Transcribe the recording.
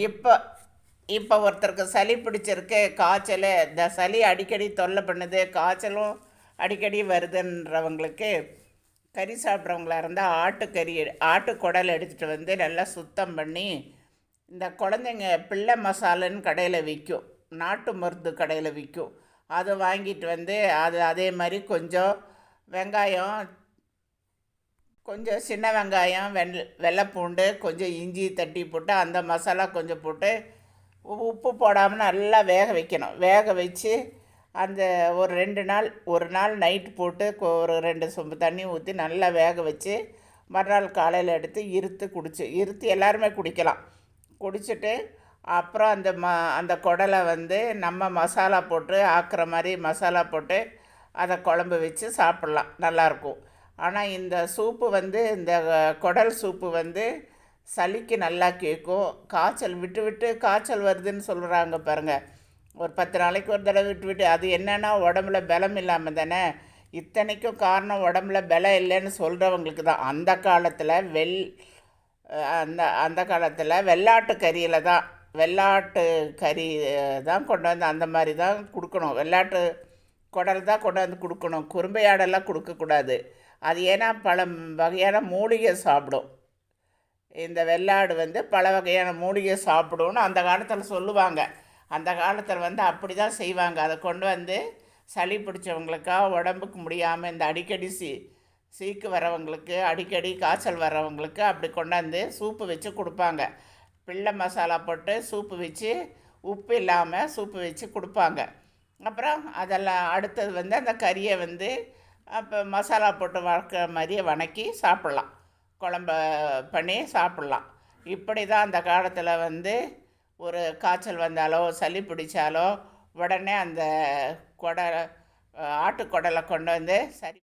இப்போ இப்போ ஒருத்தருக்கு சளி பிடிச்சிருக்கு, காய்ச்சல், இந்த சளி அடிக்கடி தொல்லை பண்ணுது, காய்ச்சலும் அடிக்கடி வருதுன்றவங்களுக்கு கறி சாப்பிட்றவங்களா இருந்தால் ஆட்டுக்கறி ஆட்டுக்குடல் எடுத்துகிட்டு வந்து நல்லா சுத்தம் பண்ணி, இந்த குழந்தைங்க பிள்ளை மசாலான்னு கடையில் விற்கும், நாட்டு மருந்து கடையில் விற்கும், அதை வாங்கிட்டு வந்து அதே மாதிரி கொஞ்சம் வெங்காயம், கொஞ்சம் சின்ன வெங்காயம், வெள்ளைப்பூண்டு, கொஞ்சம் இஞ்சி தட்டி போட்டு அந்த மசாலா கொஞ்சம் போட்டு உப்பு போடாமல் நல்லா வேக வைக்கணும். வேக வச்சு அந்த ஒரு 2 நாள், ஒரு நாள் நைட்டு போட்டு ஒரு 2 சொம்பு தண்ணி ஊற்றி நல்லா வேக வச்சு மறுநாள் காலையில் எடுத்து இருத்து எல்லாருமே குடிக்கலாம். குடிச்சிட்டு அப்புறம் அந்த குடலை வந்து நம்ம மசாலா போட்டு ஆக்குற மாதிரி மசாலா போட்டு அதை குழம்பு வச்சு சாப்பிட்லாம், நல்லாயிருக்கும். ஆனால் இந்த சூப்பு வந்து இந்த குடல் சூப்பு வந்து சளிக்கு நல்லா கேட்கும். காய்ச்சல் விட்டு விட்டு காய்ச்சல் வருதுன்னு சொல்கிறாங்க பாருங்கள், ஒரு 10 நாளைக்கு ஒரு தடவை விட்டு விட்டு, அது என்னென்னா உடம்புல பலம் இல்லாமல் தானே. இத்தனைக்கும் காரணம் உடம்புல பலம் இல்லைன்னு சொல்கிறவங்களுக்கு தான். அந்த காலத்தில் அந்த காலத்தில் வெள்ளாட்டு கறியில் தான், வெள்ளாட்டு கறி தான் கொண்டு வந்து அந்த மாதிரி தான் கொடுக்கணும். வெள்ளாட்டு குடல் தான் கொண்டு வந்து கொடுக்கணும், குறும்பையாடெல்லாம் கொடுக்கக்கூடாது. அது ஏன்னா பல வகையான மூலிகை சாப்பிடும். இந்த வெள்ளாடு வந்து பல வகையான மூலிகை சாப்பிடும்னு அந்த காலத்தில் சொல்லுவாங்க. அந்த காலத்தில் வந்து அப்படி தான் செய்வாங்க. அதை கொண்டு வந்து சளி பிடிச்சவங்களுக்கா, உடம்புக்கு முடியாமல் இந்த அடிக்கடி சீக்கு வரவங்களுக்கு, அடிக்கடி காய்ச்சல் வரவங்களுக்கு அப்படி கொண்டாந்து சூப்பு வச்சு கொடுப்பாங்க. பிள்ளை மசாலா போட்டு சூப்பு வச்சு, உப்பு இல்லாமல் சூப்பு வச்சு கொடுப்பாங்க. அப்புறம் அதெல்லாம் அடுத்தது வந்து அந்த கறியை வந்து அப்போ மசாலா போட்டு வளர்க்குற மாதிரியே வணக்கி சாப்பிட்லாம், குழம்ப பண்ணி சாப்பிட்லாம். இப்படி தான் அந்த காலத்தில் வந்து ஒரு காய்ச்சல் வந்தாலோ சளி பிடிச்சாலோ உடனே அந்த ஆட்டுக்குடலை கொண்டு வந்து சரி